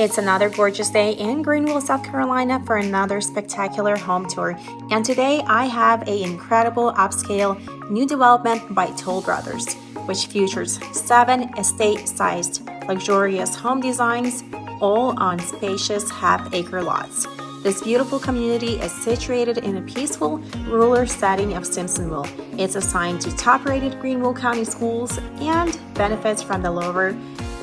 It's another gorgeous day in Greenville, South Carolina for another spectacular home tour. And today I have an incredible upscale new development by Toll Brothers, which features 7 estate-sized luxurious home designs, all on spacious half-acre lots. This beautiful community is situated in a peaceful, rural setting of Simpsonville. It's assigned to top-rated Greenville County schools and benefits from the lower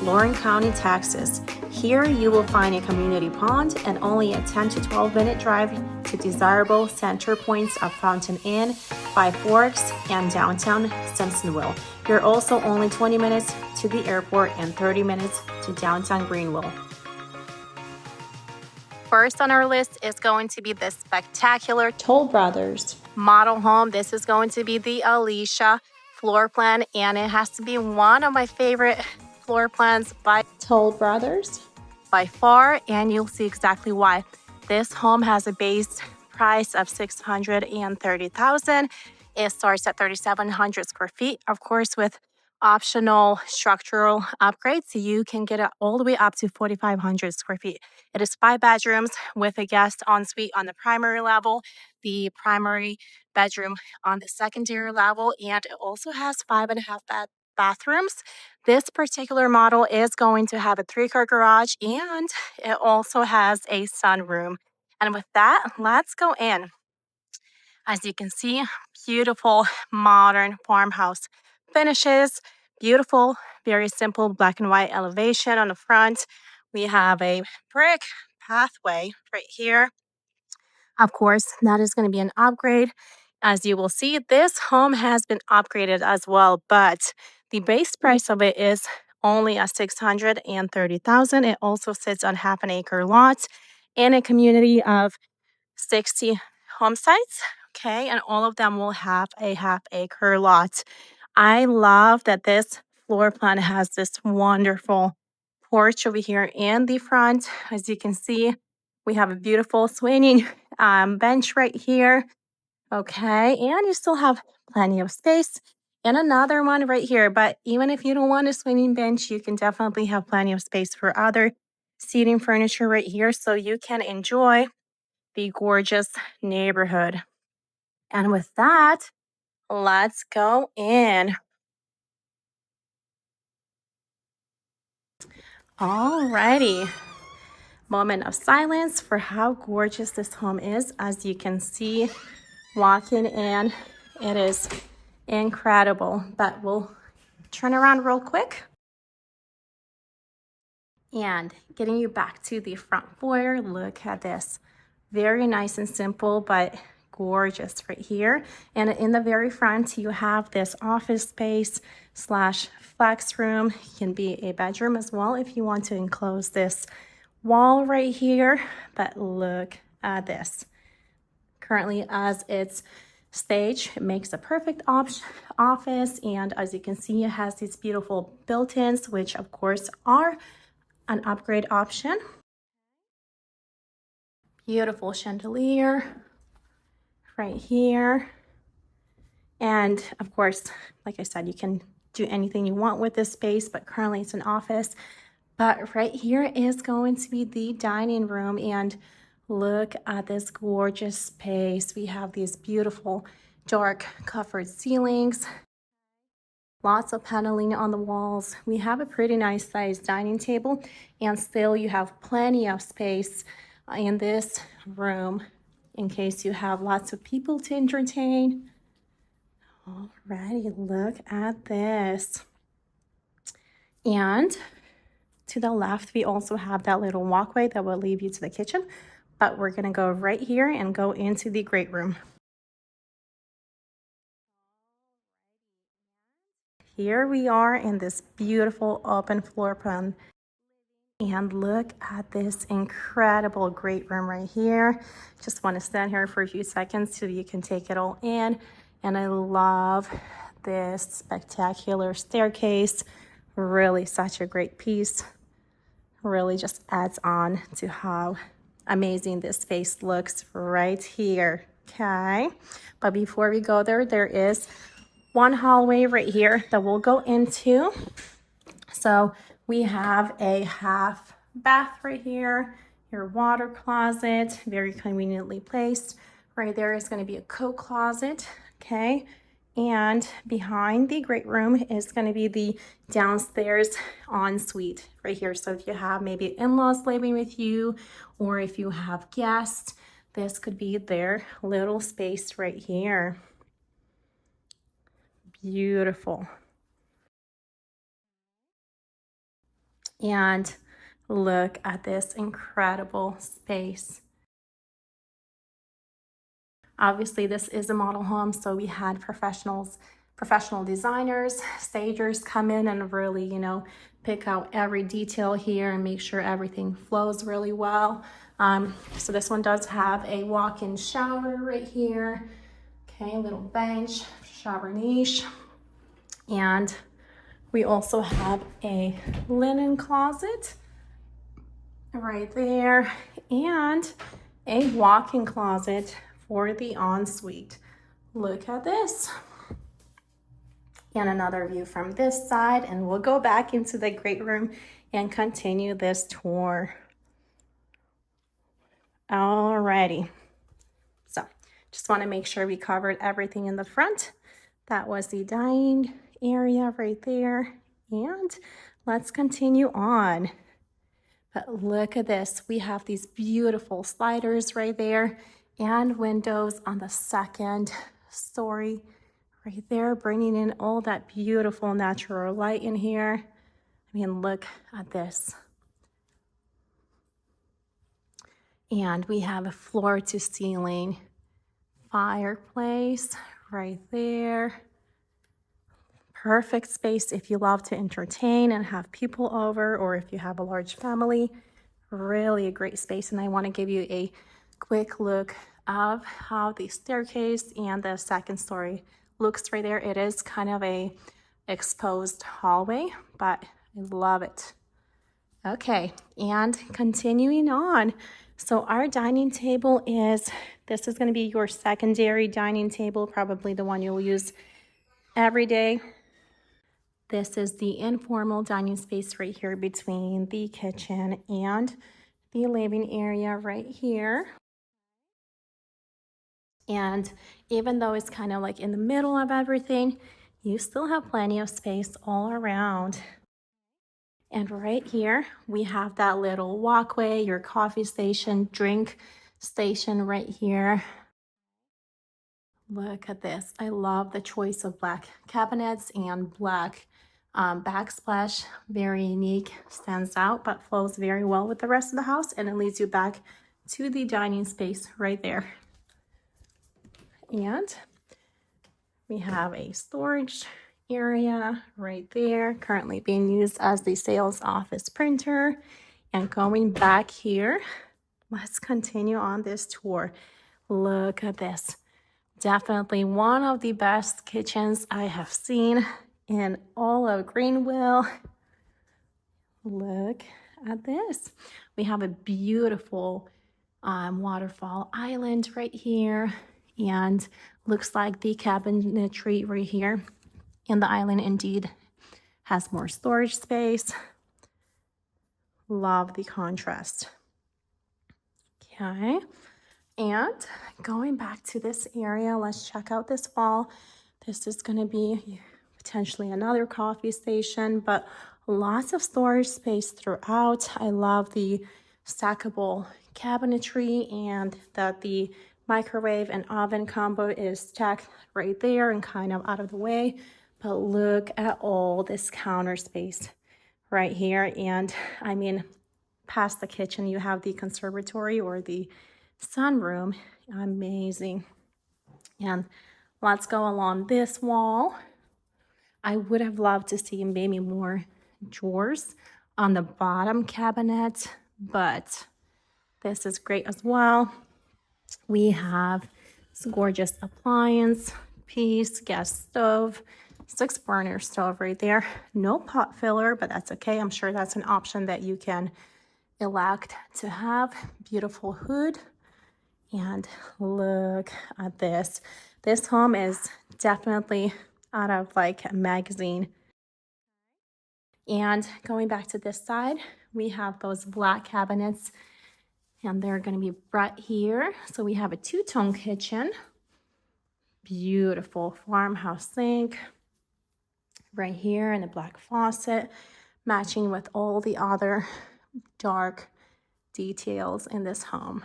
Lawrence County taxes. Here you will find a community pond and only a 10 to 12 minute drive to desirable center points of Fountain Inn, Five Forks, and downtown Simpsonville. You're also only 20 minutes to the airport and 30 minutes to downtown Greenville. First on our list is going to be this spectacular Toll Brothers model home. This is going to be the Alicia floor plan, and it has to be one of my favorite floor plans by Toll Brothers by far, and you'll see exactly why. This home has a base price of $630,000. It starts at 3,700 square feet, of course, with optional structural upgrades. You can get it all the way up to 4,500 square feet. It is 5 bedrooms with a guest ensuite on the primary level, the primary bedroom on the secondary level, and it also has 5.5 bathrooms. This particular model is going to have a 3-car garage, and it also has a sunroom. And with that, let's go in. As you can see, beautiful modern farmhouse finishes, beautiful, very simple black and white elevation on the front. We have a brick pathway right here. Of course, that is going to be an upgrade. As you will see, this home has been upgraded as well, but the base price of it is only at $630,000. It also sits on half an acre lot in a community of 60 home sites. Okay, and all of them will have a half-acre lot. I love that this floor plan has this wonderful porch over here in the front. As you can see, we have a beautiful swinging bench right here. Okay, and you still have plenty of space. And another one right here. But even if you don't want a swinging bench, you can definitely have plenty of space for other seating furniture right here, so you can enjoy the gorgeous neighborhood. And with that, let's go in. Alrighty. Moment of silence for how gorgeous this home is. As you can see, walking in, it is incredible. But we'll turn around real quick. And getting you back to the front foyer, look at this. Very nice and simple, but gorgeous right here. And in the very front, you have this office space / flex room. It can be a bedroom as well if you want to enclose this wall right here. But look at this. Currently, as it's staged, it makes a perfect office. And as you can see, it has these beautiful built-ins, which of course are an upgrade option. Beautiful chandelier right here. And of course, like I said, you can do anything you want with this space, but currently it's an office. But right here is going to be the dining room, and look at this gorgeous space. We have these beautiful dark covered ceilings, lots of paneling on the walls. We have a pretty nice sized dining table, and still you have plenty of space in this room in case you have lots of people to entertain. Alrighty, look at this. And to the left, we also have that little walkway that will lead you to the kitchen, but we're gonna go right here and go into the great room. Here we are in this beautiful open floor plan. And look at this incredible great room right here. Just want to stand here for a few seconds so you can take it all in. And I love this spectacular staircase. Really such a great piece. Really just adds on to how amazing this space looks right here. Okay. But before we go there, there is one hallway right here that we'll go into. So we have a half bath right here, your water closet, very conveniently placed. Right there is going to be a coat closet, okay? And behind the great room is going to be the downstairs ensuite right here. So if you have maybe in-laws living with you, or if you have guests, this could be their little space right here. Beautiful. And look at this incredible space. Obviously, this is a model home, so we had professional designers, stagers come in and really, pick out every detail here and make sure everything flows really well. So this one does have a walk-in shower right here. Okay, a little bench, shower niche. And we also have a linen closet right there and a walk-in closet for the ensuite. Look at this. And another view from this side, and we'll go back into the great room and continue this tour. Alrighty. So just want to make sure we covered everything in the front. That was the dining area right there. And let's continue on. But look at this. We have these beautiful sliders right there and windows on the second story right there, bringing in all that beautiful natural light in here. I mean, look at this. And we have a floor to ceiling fireplace right there. Perfect space if you love to entertain and have people over, or if you have a large family. Really a great space. And I want to give you a quick look of how the staircase and the second story looks right there. It is kind of a exposed hallway, but I love it. Okay, and continuing on. So our dining table this is going to be your secondary dining table, probably the one you'll use every day. This is the informal dining space right here between the kitchen and the living area right here. And even though it's kind of like in the middle of everything, you still have plenty of space all around. And right here, we have that little walkway, your coffee station, drink station right here. Look at this. I love the choice of black cabinets and black backsplash. Very unique, stands out, but flows very well with the rest of the house. And it leads you back to the dining space right there. And we have a storage area right there, currently being used as the sales office printer. And going back here, let's continue on this tour. Look at this. Definitely one of the best kitchens I have seen in all of Greenville. Look at this. We have a beautiful waterfall island right here, and looks like the cabinetry right here in the island indeed has more storage space. Love the contrast. Okay. And going back to this area, let's check out this wall. This is going to be potentially another coffee station, but lots of storage space throughout. I love the stackable cabinetry and that the microwave and oven combo is stacked right there and kind of out of the way. But look at all this counter space right here. And I mean, past the kitchen, you have the conservatory or the sunroom. Amazing. And let's go along this wall. I would have loved to see maybe more drawers on the bottom cabinet, but this is great as well. We have this gorgeous appliance piece, gas stove, 6-burner stove right there. No pot filler, but that's okay. I'm sure that's an option that you can elect to have. Beautiful hood. And look at this. This home is definitely out of like a magazine. And going back to this side, we have those black cabinets, and they're going to be right here. So we have a two-tone kitchen, beautiful farmhouse sink right here, and a black faucet matching with all the other dark details in this home.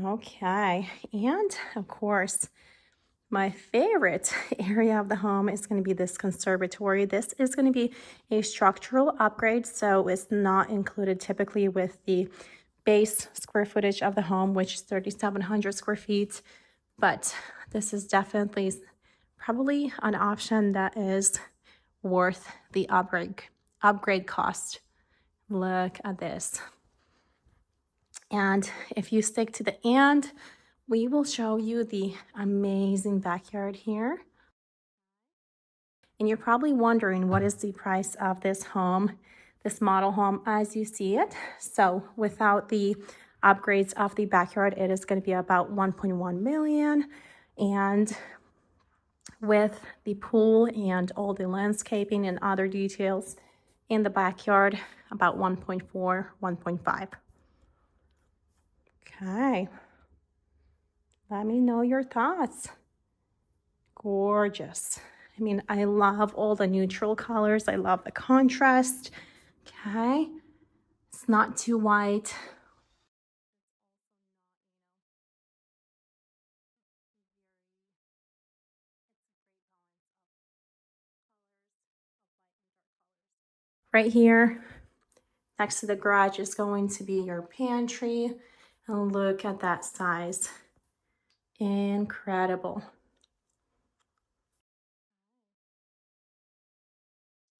Okay, and of course, my favorite area of the home is going to be this conservatory. This is going to be a structural upgrade, so it's not included typically with the base square footage of the home, which is 3,700 square feet. But this is definitely probably an option that is worth the upgrade cost. Look at this. And if you stick to the end, we will show you the amazing backyard here. And you're probably wondering, what is the price of this home, this model home as you see it? So without the upgrades of the backyard, it is going to be about 1.1 million. And with the pool and all the landscaping and other details in the backyard, about 1.4, 1.5. Okay. Let me know your thoughts. Gorgeous. I mean, I love all the neutral colors. I love the contrast. Okay. It's not too white. Right here, next to the garage is going to be your pantry. And look at that size. Incredible.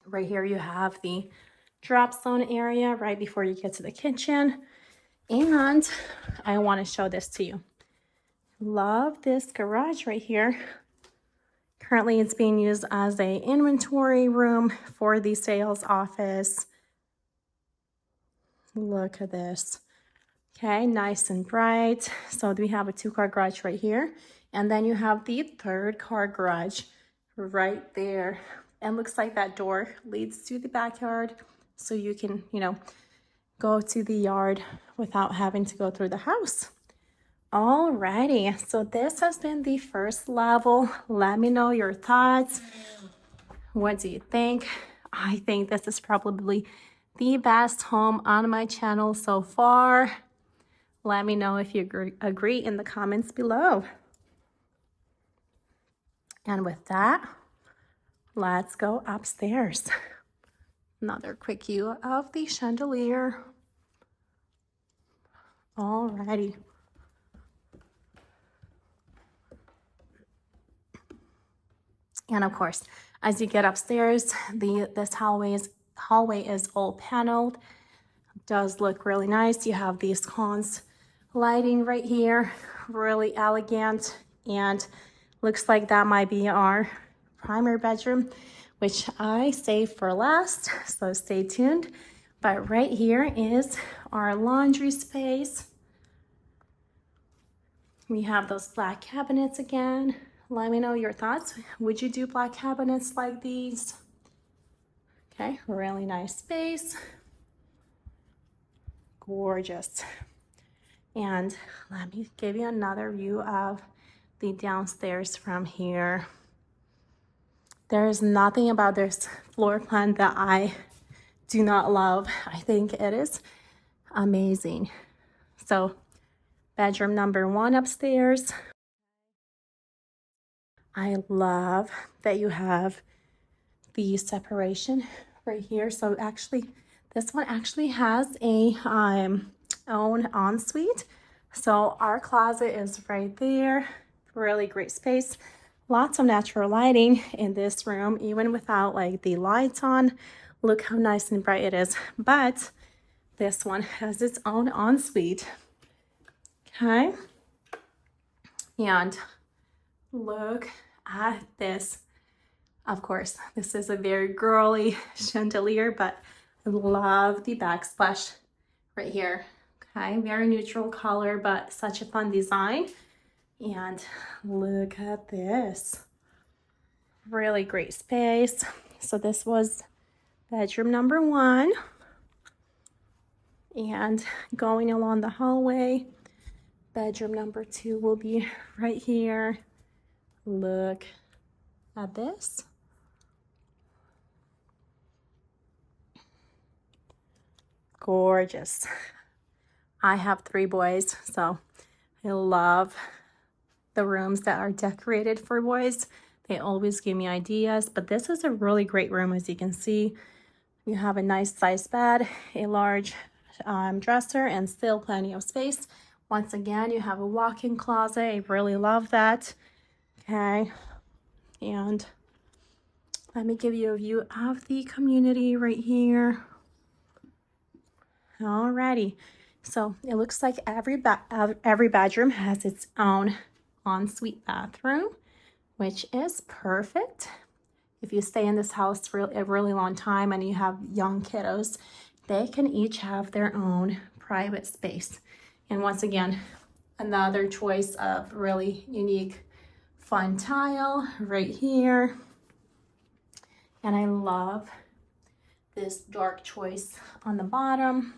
Right here you have the drop zone area right before you get to the kitchen. And I want to show this to you. Love this garage right here. Currently it's being used as an inventory room for the sales office. Look at this. Okay, nice and bright. So we have a 2-car garage right here. And then you have the 3rd-car garage right there. And looks like that door leads to the backyard. So you can, go to the yard without having to go through the house. Alrighty, so this has been the first level. Let me know your thoughts. What do you think? I think this is probably the best home on my channel so far. Let me know if you agree in the comments below. And with that, let's go upstairs. Another quick view of the chandelier. Alrighty. And of course, as you get upstairs, this hallway is all paneled. Does look really nice. You have these cons lighting right here, really elegant, and looks like that might be our primary bedroom, which I saved for last, so stay tuned. But right here is our laundry space. We have those black cabinets again. Let me know your thoughts. Would you do black cabinets like these? Okay, really nice space. Gorgeous. And let me give you another view of the downstairs from here. There is nothing about this floor plan that I do not love. I think it is amazing. So bedroom number 1 upstairs. I love that you have the separation right here. So actually, this one actually has a own ensuite. So our closet is right there. Really great space. Lots of natural lighting in this room, even without like the lights on. Look how nice and bright it is. But this one has its own ensuite. Okay. And look at this. Of course, this is a very girly chandelier, but I love the backsplash right here. Okay, very neutral color, but such a fun design. And look at this. Really great space. So this was bedroom number 1. And going along the hallway, bedroom number 2 will be right here. Look at this. Gorgeous. I have 3 boys, so I love the rooms that are decorated for boys. They always give me ideas, but this is a really great room. As you can see, you have a nice size bed, a large dresser, and still plenty of space. Once again, you have a walk-in closet. I really love that. Okay, and let me give you a view of the community right here. Alrighty, so it looks like every bedroom has its own ensuite bathroom, which is perfect. If you stay in this house for a really long time and you have young kiddos, they can each have their own private space. And once again, another choice of really unique fun tile right here. And I love this dark choice on the bottom.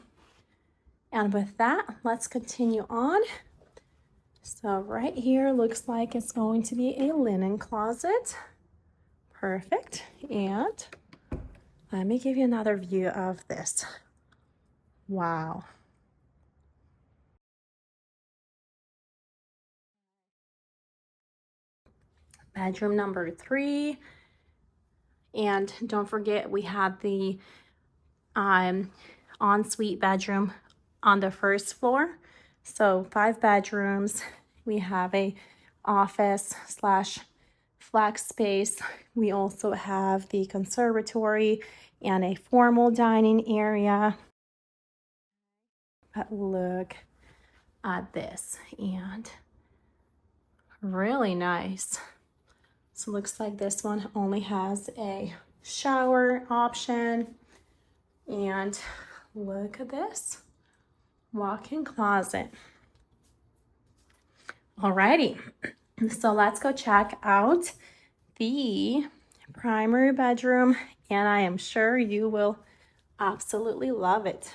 And with that, let's continue on. So right here looks like it's going to be a linen closet. Perfect. And let me give you another view of this. Wow. Bedroom number 3. And don't forget, we had the ensuite bedroom on the first floor. So 5 bedrooms. We have a office slash flex space. We also have the conservatory and a formal dining area. But look at this, and really nice. So it looks like this one only has a shower option. And look at this walk-in closet. Alrighty, so let's go check out the primary bedroom, and I am sure you will absolutely love it.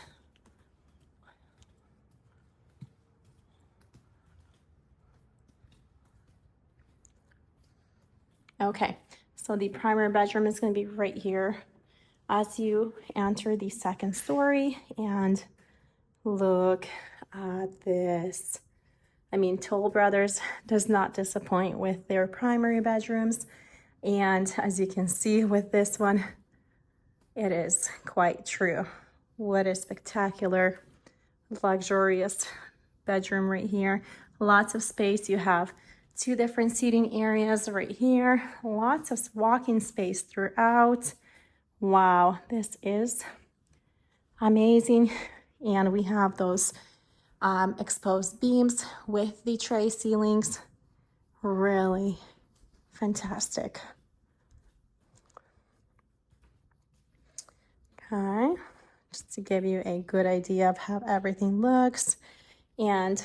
Okay, so the primary bedroom is going to be right here as you enter the second story, and look at this. I mean, Toll Brothers does not disappoint with their primary bedrooms, and as you can see with this one, it is quite true. What a spectacular, luxurious bedroom right here. Lots of space. You have 2 different seating areas right here. Lots of walking space throughout. Wow, this is amazing. And we have those exposed beams with the tray ceilings. Really fantastic. Okay, just to give you a good idea of how everything looks. And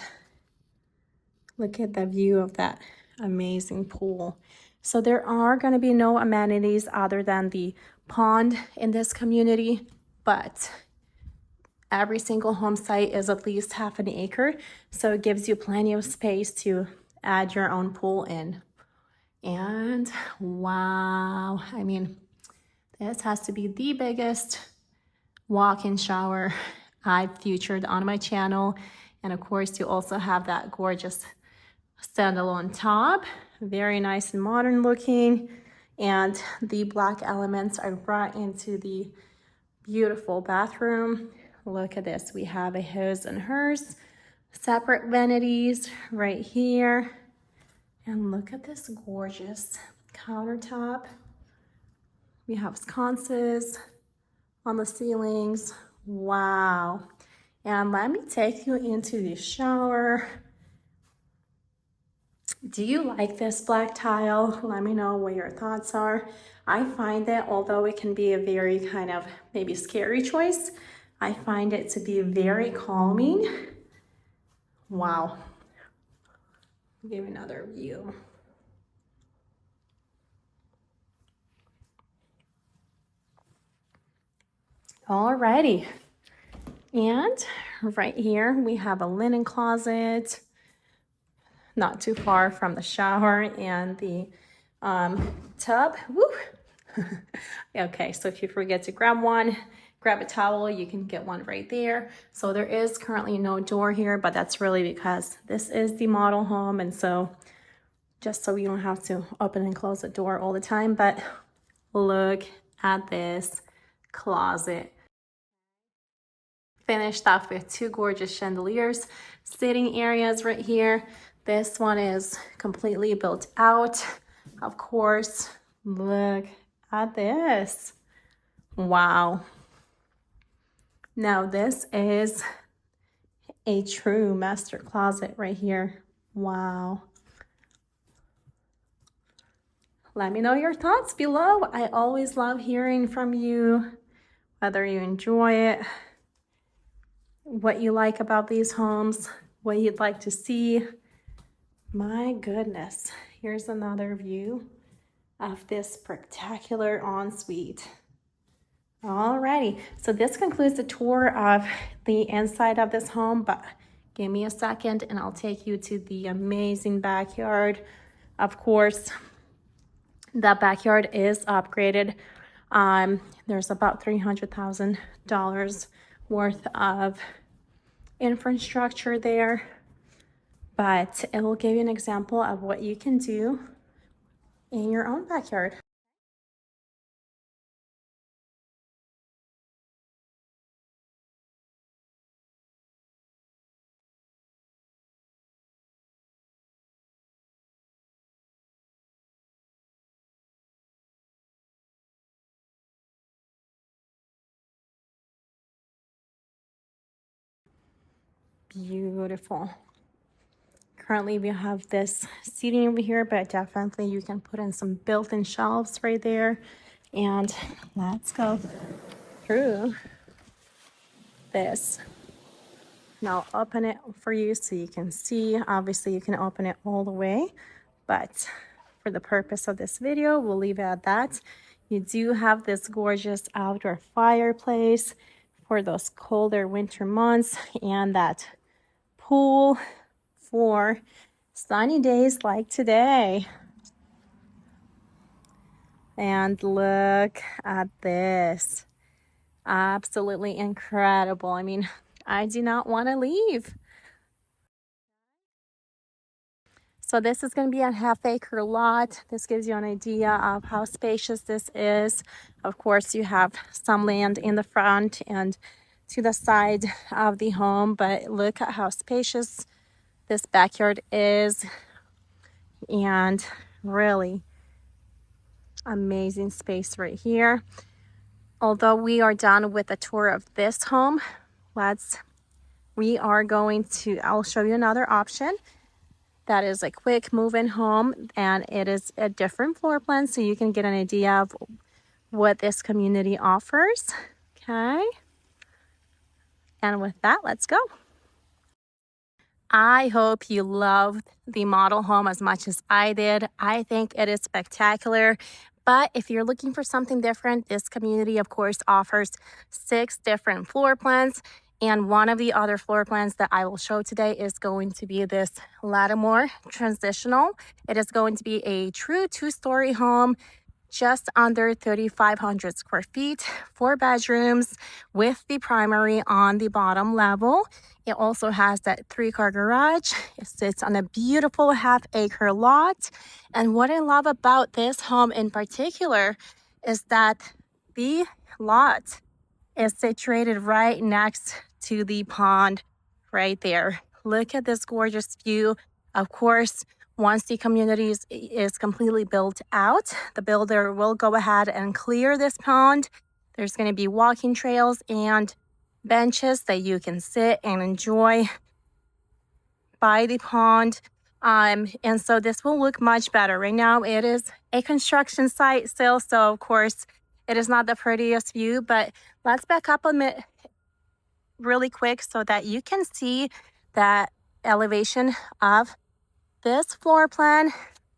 look at the view of that amazing pool. So there are going to be no amenities other than the pond in this community, but every single home site is at least half an acre, so it gives you plenty of space to add your own pool in. And wow, I mean, this has to be the biggest walk-in shower I've featured on my channel. And of course, you also have that gorgeous standalone top, very nice and modern looking, and the black elements are brought into the beautiful bathroom. Look at this, we have a his and hers, separate vanities right here, and look at this gorgeous countertop. We have sconces on the ceilings. Wow. And let me take you into the shower. Do you like this black tile? Let me know what your thoughts are. I find that although it can be a very kind of maybe scary choice, I find it to be very calming. Wow. Give you another view. Alrighty. And right here, we have a linen closet, not too far from the shower and the tub. Woo! Okay, so if you forget to grab one, grab a towel, you can get one right there. So there is currently no door here, but that's really because this is the model home. And so just so you don't have to open and close the door all the time. But look at this closet. Finished off with two gorgeous chandeliers, sitting areas right here. This one is completely built out. Of course, look at this. Wow. Now this is a true master closet right here. Wow. Let me know your thoughts below. I always love hearing from you, whether you enjoy it, what you like about these homes, what you'd like to see. My goodness, here's another view of this spectacular ensuite. Alrighty, so this concludes the tour of the inside of this home, but give me a second and I'll take you to the amazing backyard. Of course, the backyard is upgraded. There's about $300,000 worth of infrastructure there, but it will give you an example of what you can do in your own backyard. Beautiful. Currently we have this seating over here, but definitely you can put in some built-in shelves right there. And let's go through this. And I'll open it for you so you can see. Obviously you can open it all the way, but for the purpose of this video, we'll leave it at that. You do have this gorgeous outdoor fireplace for those colder winter months and that pool for sunny days like today. And look at this. Absolutely incredible. I mean, I do not want to leave. So this is going to be a half-acre lot. This gives you an idea of how spacious this is. Of course, you have some land in the front and to the side of the home, but look at how spacious this backyard is. And really amazing space right here. Although we are done with the tour of this home, I'll show you another option. That is a quick move-in home, and it is a different floor plan, so you can get an idea of what this community offers. Okay. And with that, let's go. I hope you loved the model home as much as I did. I think it is spectacular. But if you're looking for something different, this community, of course, offers 6 different floor plans. And one of the other floor plans that I will show today is going to be this Lattimore transitional. It is going to be a true 2-story home, just under 3,500 square feet, 4 bedrooms with the primary on the bottom level. It also has that 3-car garage. It sits on a beautiful half-acre lot. And what I love about this home in particular is that the lot is situated right next to the pond right there. Look at this gorgeous view. Of course, once the community is completely built out, the builder will go ahead and clear this pond. There's going to be walking trails and benches that you can sit and enjoy by the pond. And so this will look much better. Right now, it is a construction site still, so of course, it is not the prettiest view, but let's back up a minute really quick so that you can see that elevation of this floor plan.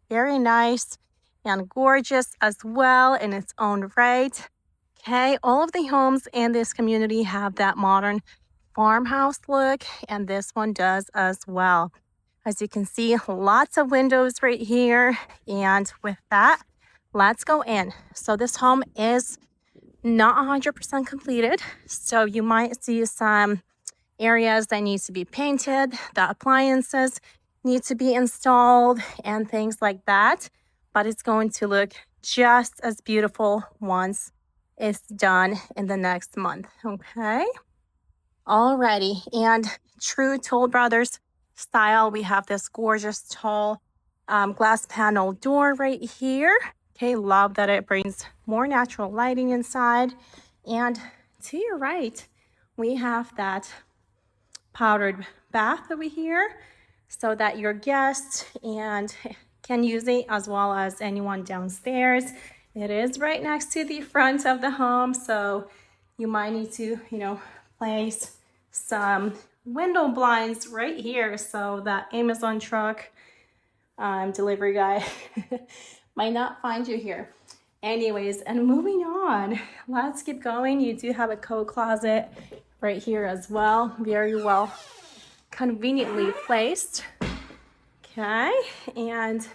Very nice and gorgeous as well in its own right. Okay, all of the homes in this community have that modern farmhouse look, and this one does as well. As you can see, lots of windows right here. And with that, let's go in. So this home is not 100% completed. So you might see some areas that need to be painted, the appliances need to be installed and things like that. But it's going to look just as beautiful once it's done in the next month, okay? Alrighty, and true Toll Brothers style, we have this gorgeous tall glass panel door right here. Okay, love that it brings more natural lighting inside. And to your right, we have that powdered bath over here so that your guests and can use it as well as anyone downstairs. It is right next to the front of the home, so you might need to, place some window blinds right here so that Amazon truck delivery guy might not find you here. Anyways, and moving on, let's keep going. You do have a coat closet right here as well, very well conveniently placed. Okay, and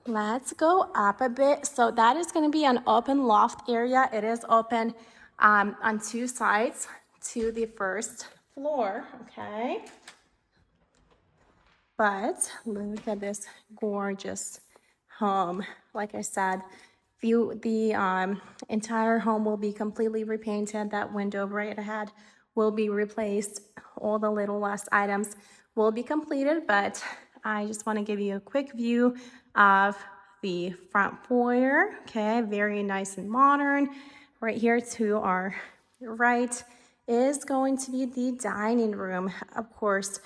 let's go up a bit. So that is going to be an open loft area. It is open on two sides to the first floor. Okay, but look at this gorgeous home. Like I said, the entire home will be completely repainted. That window right ahead will be replaced. All the little last items will be completed, but I just want to give you a quick view of the front foyer. Okay, very nice and modern. Right here to our right is going to be the dining room. Of course,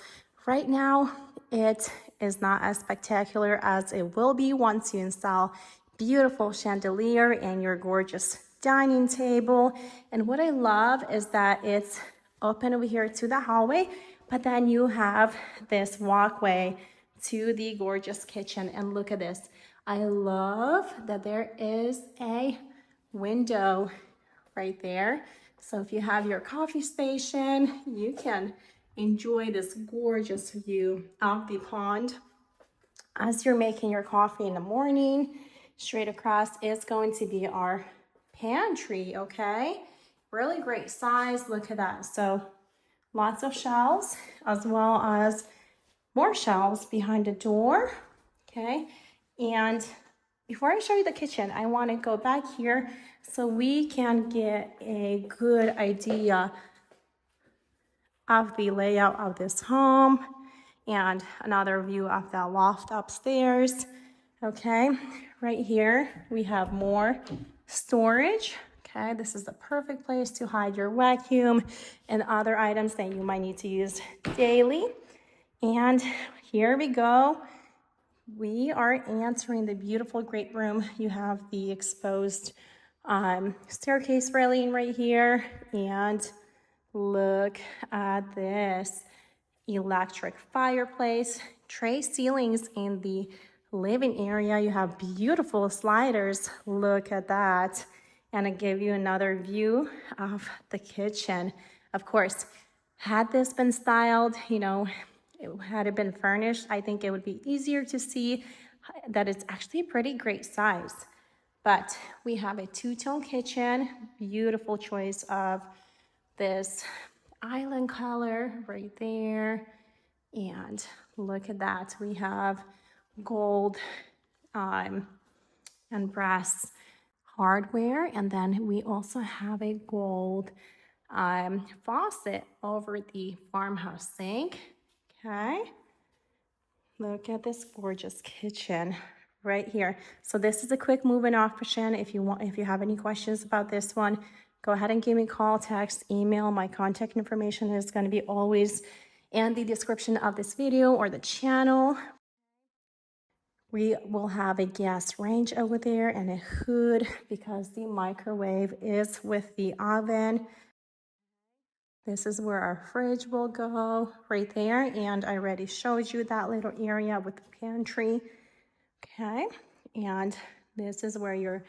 right now it is not as spectacular as it will be once you install beautiful chandelier and your gorgeous dining table. And what I love is that it's open over here to the hallway, but then you have this walkway to the gorgeous kitchen. And look at this. I love that there is a window right there. So if you have your coffee station, you can enjoy this gorgeous view of the pond as you're making your coffee in the morning. Straight across is going to be our pantry, okay? Really great size, look at that. So lots of shelves as well as more shelves behind the door, okay? And before I show you the kitchen, I want to go back here so we can get a good idea of the layout of this home and another view of the loft upstairs. Okay, right here we have more storage. Okay, this is the perfect place to hide your vacuum and other items that you might need to use daily. And here we go. We are entering the beautiful great room. You have the exposed staircase railing right here, and look at this electric fireplace, tray ceilings in the living area. You have beautiful sliders. Look at that. And I give you another view of the kitchen. Of course, had this been styled, had it been furnished, I think it would be easier to see that it's actually a pretty great size. But we have a two-tone kitchen, beautiful choice of this island color right there. And look at that, we have gold and brass hardware, and then we also have a gold faucet over the farmhouse sink. Okay, look at this gorgeous kitchen right here. So this is a quick moving option. If you have any questions about this one, go ahead and give me a call, text, email. My contact information is going to be always in the description of this video or the channel. We will have a gas range over there and a hood because the microwave is with the oven. This is where our fridge will go right there. And I already showed you that little area with the pantry. Okay. And this is where your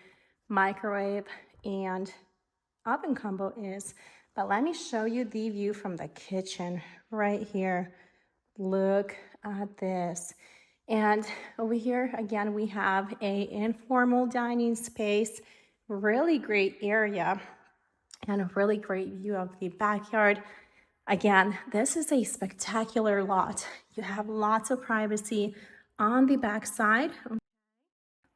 microwave and oven combo is. But let me show you the view from the kitchen right here. Look at this. And over here, again, we have a informal dining space, really great area, and a really great view of the backyard. Again, this is a spectacular lot. You have lots of privacy on the backside.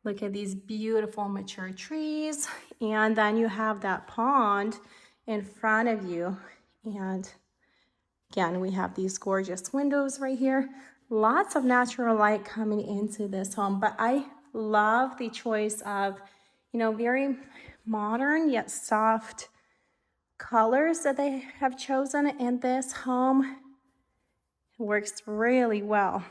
Look at these beautiful mature trees. And then you have that pond in front of you. And again, we have these gorgeous windows right here. Lots of natural light coming into this home, but I love the choice of, very modern yet soft colors that they have chosen in this home. It works really well.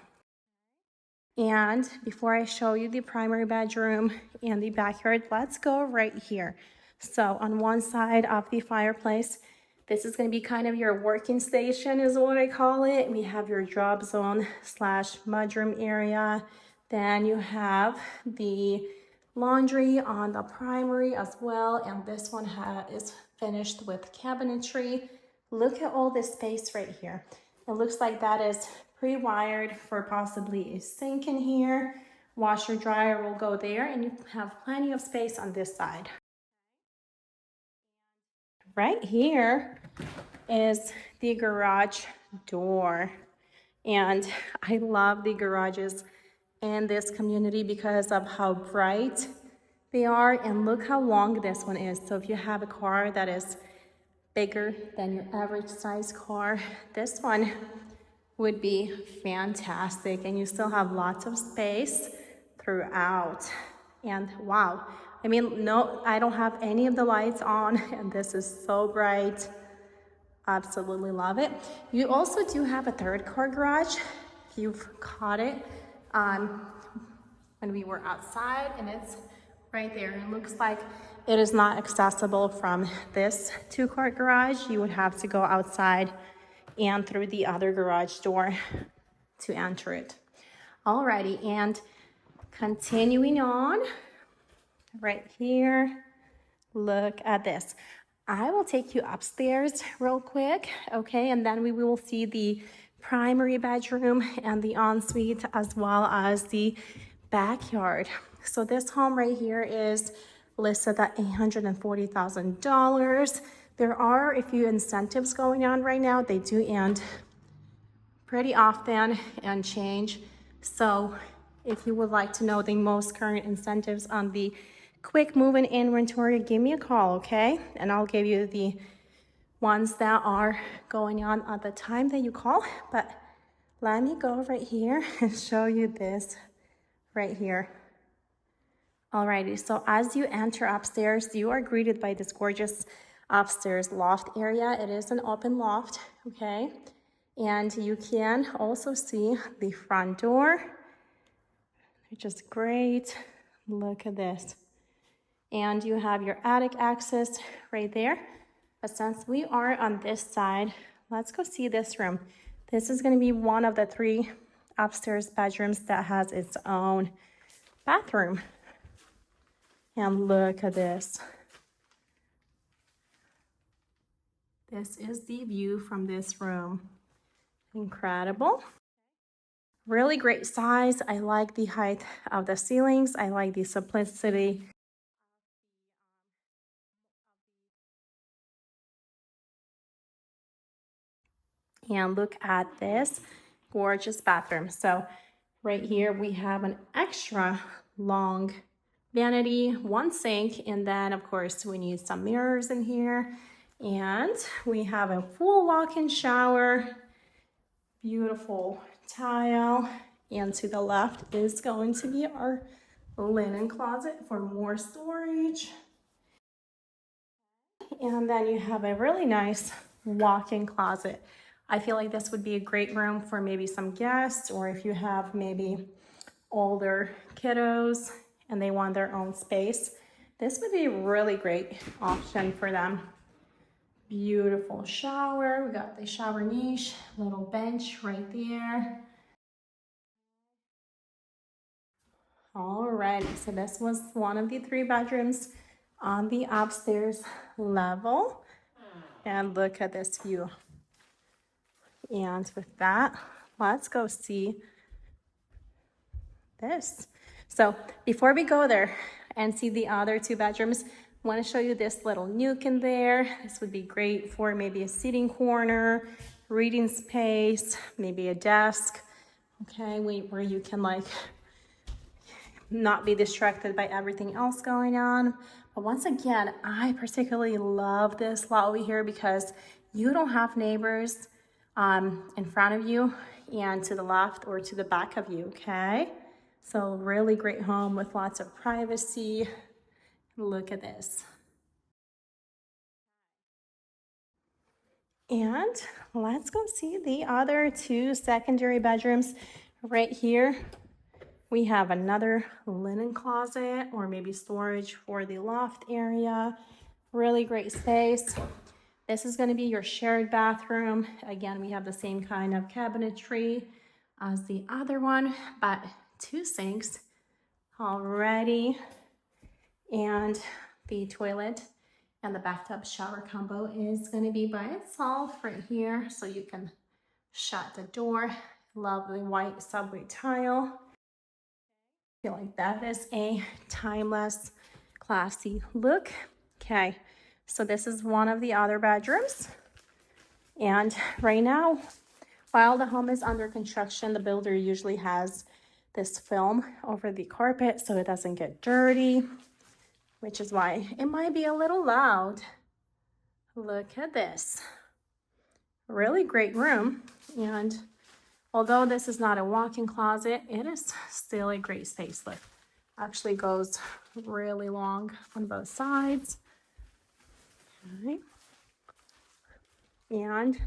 And before I show you the primary bedroom and the backyard, let's go right here. So on one side of the fireplace, this is going to be kind of your working station is what I call it. We have your drop zone / mudroom area. Then you have the laundry on the primary as well. And this one is finished with cabinetry. Look at all this space right here. It looks like that is pre-wired for possibly a sink in here. Washer dryer will go there, and you have plenty of space on this side. Right here is the garage door. And I love the garages in this community because of how bright they are. And look how long this one is. So if you have a car that is bigger than your average size car, this one would be fantastic. And you still have lots of space throughout. And wow, I mean, no, I don't have any of the lights on, and this is so bright. Absolutely love it. You also do have a third car garage. You've caught it when we were outside, and it's right there. It looks like it is not accessible from this 2-car garage. You would have to go outside and through the other garage door to enter it. Alrighty, and continuing on, right here, look at this. I will take you upstairs real quick, okay? And then we will see the primary bedroom and the ensuite as well as the backyard. So this home right here is listed at $840,000. There are a few incentives going on right now. They do end pretty often and change. So if you would like to know the most current incentives on the quick move-in inventory, give me a call, okay? And I'll give you the ones that are going on at the time that you call. But let me go right here and show you this right here. Alrighty, so as you enter upstairs, you are greeted by this gorgeous upstairs loft area. It is an open loft, okay? And you can also see the front door, which is great. Look at this. And you have your attic access right there. But since we are on this side, let's go see this room. This is going to be one of the 3 upstairs bedrooms that has its own bathroom. And look at this. This is the view from this room. Incredible. Really great size. I like the height of the ceilings. I like the simplicity. And look at this gorgeous bathroom. So right here we have an extra long vanity, 1 sink, and then of course we need some mirrors in here. And we have a full walk-in shower, beautiful tile, and to the left is going to be our linen closet for more storage. And then you have a really nice walk-in closet. I feel like this would be a great room for maybe some guests, or if you have maybe older kiddos and they want their own space. This would be a really great option for them. Beautiful shower. We got the shower niche, little bench right there. All right, so this was one of the 3 bedrooms on the upstairs level. And look at this view. And with that, let's go see this. So before we go there and see the other two bedrooms, I want to show you this little nook in there. This would be great for maybe a sitting corner, reading space, maybe a desk, okay, where you can like not be distracted by everything else going on. But once again, I particularly love this lot over here because you don't have neighbors in front of you and to the left or to the back of you, okay? So really great home with lots of privacy. Look at this. And let's go see the other two secondary bedrooms right here. We have another linen closet or maybe storage for the loft area. Really great space. This is going to be your shared bathroom. Again, we have the same kind of cabinetry as the other one, but two sinks already. And the toilet and the bathtub shower combo is going to be by itself right here. So you can shut the door. Lovely white subway tile. I feel like that is a timeless, classy look. Okay, so this is one of the other bedrooms. And right now, while the home is under construction, the builder usually has this film over the carpet so it doesn't get dirty, which is why it might be a little loud. Look at this. Really great room. And although this is not a walk-in closet, it is still a great space. Look, actually goes really long on both sides. Okay. And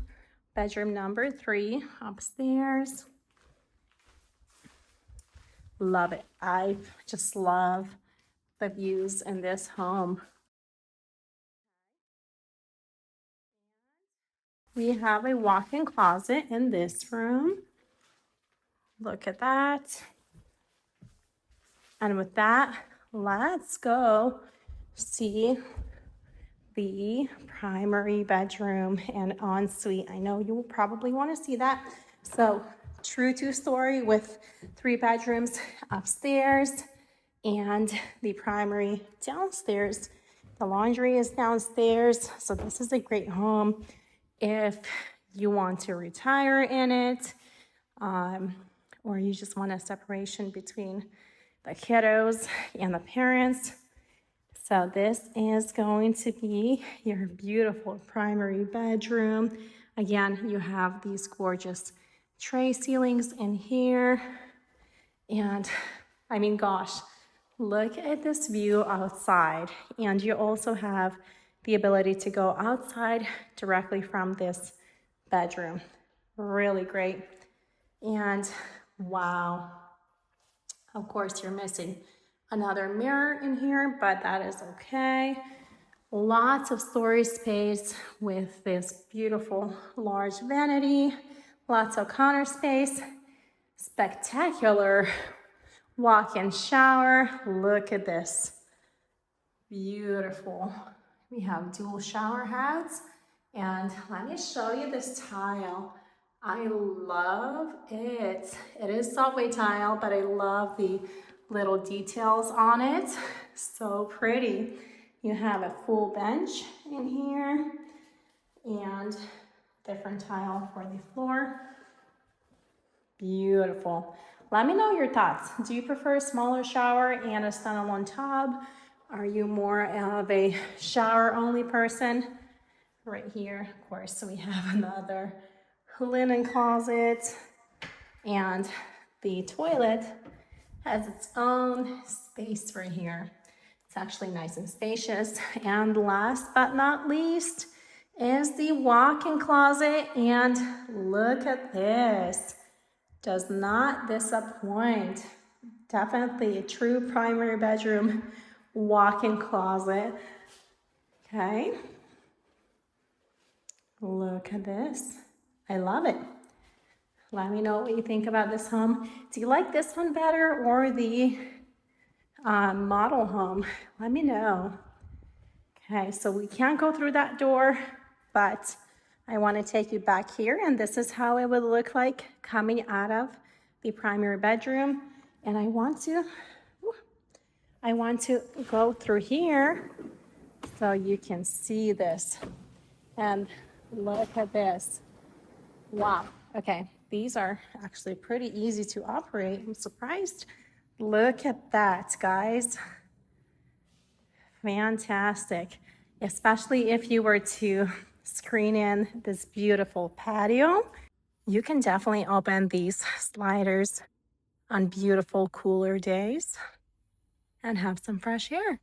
bedroom number 3 upstairs. Love it. I just love the views in this home. We have a walk-in closet in this room. Look at that. And with that, let's go see the primary bedroom and ensuite. I know you'll probably want to see that. So true two-story with 3 bedrooms upstairs and the primary downstairs. The laundry is downstairs. So this is a great home if you want to retire in it, or you just want a separation between the kiddos and the parents. So this is going to be your beautiful primary bedroom. Again, you have these gorgeous tray ceilings in here. And I mean, gosh, look at this view outside. And you also have the ability to go outside directly from this bedroom. Really great. And wow, of course you're missing another mirror in here, but that is okay. Lots of storage space with this beautiful large vanity, lots of counter space, spectacular walk-in shower. Look at this, beautiful. We have dual shower heads, and let me show you this tile. I love it. It is subway tile, but I love the little details on it. So pretty. You have a full bench in here and different tile for the floor. Beautiful. Let me know your thoughts. Do you prefer a smaller shower and a standalone tub? Are you more of a shower only person? Right here, of course, so we have another linen closet, and the toilet has its own space right here. It's actually nice and spacious. And last but not least is the walk-in closet, and look at this. Does not disappoint. Definitely a true primary bedroom walk-in closet. Okay. Look at this. I love it. Let me know what you think about this home. Do you like this one better or the model home? Let me know. Okay, so we can't go through that door, but I want to take you back here, and this is how it would look like coming out of the primary bedroom. And I want to go through here so you can see this. And look at this. Wow. Okay, these are actually pretty easy to operate. I'm surprised. Look at that, guys. Fantastic. Especially if you were to screen in this beautiful patio. You can definitely open these sliders on beautiful, cooler days and have some fresh air.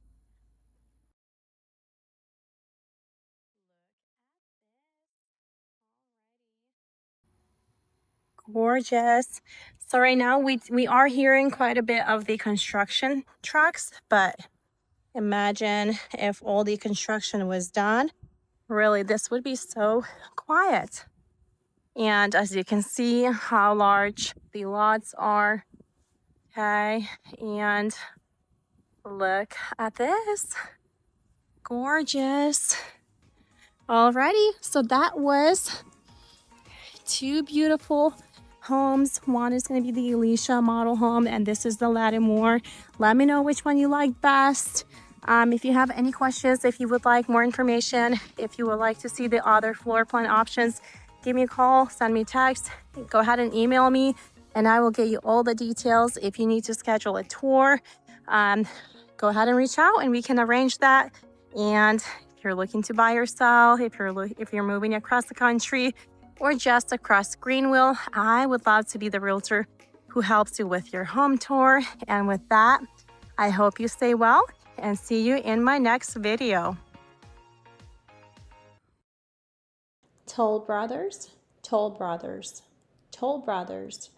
Gorgeous. So right now we are hearing quite a bit of the construction trucks, but imagine if all the construction was done. Really, this would be so quiet. And as you can see how large the lots are. Okay, and look at this. Gorgeous. Alrighty, so that was 2 beautiful homes. One is going to be the Alicia model home, and this is the Lattimore. Let me know which one you like best. If you have any questions, if you would like more information, if you would like to see the other floor plan options, give me a call, send me a text, go ahead and email me, and I will get you all the details. If you need to schedule a tour, go ahead and reach out and we can arrange that. And if you're looking to buy or sell, if you're moving across the country or just across Greenville, I would love to be the realtor who helps you with your home tour. And with that, I hope you stay well and see you in my next video. Toll Brothers, Toll Brothers, Toll Brothers.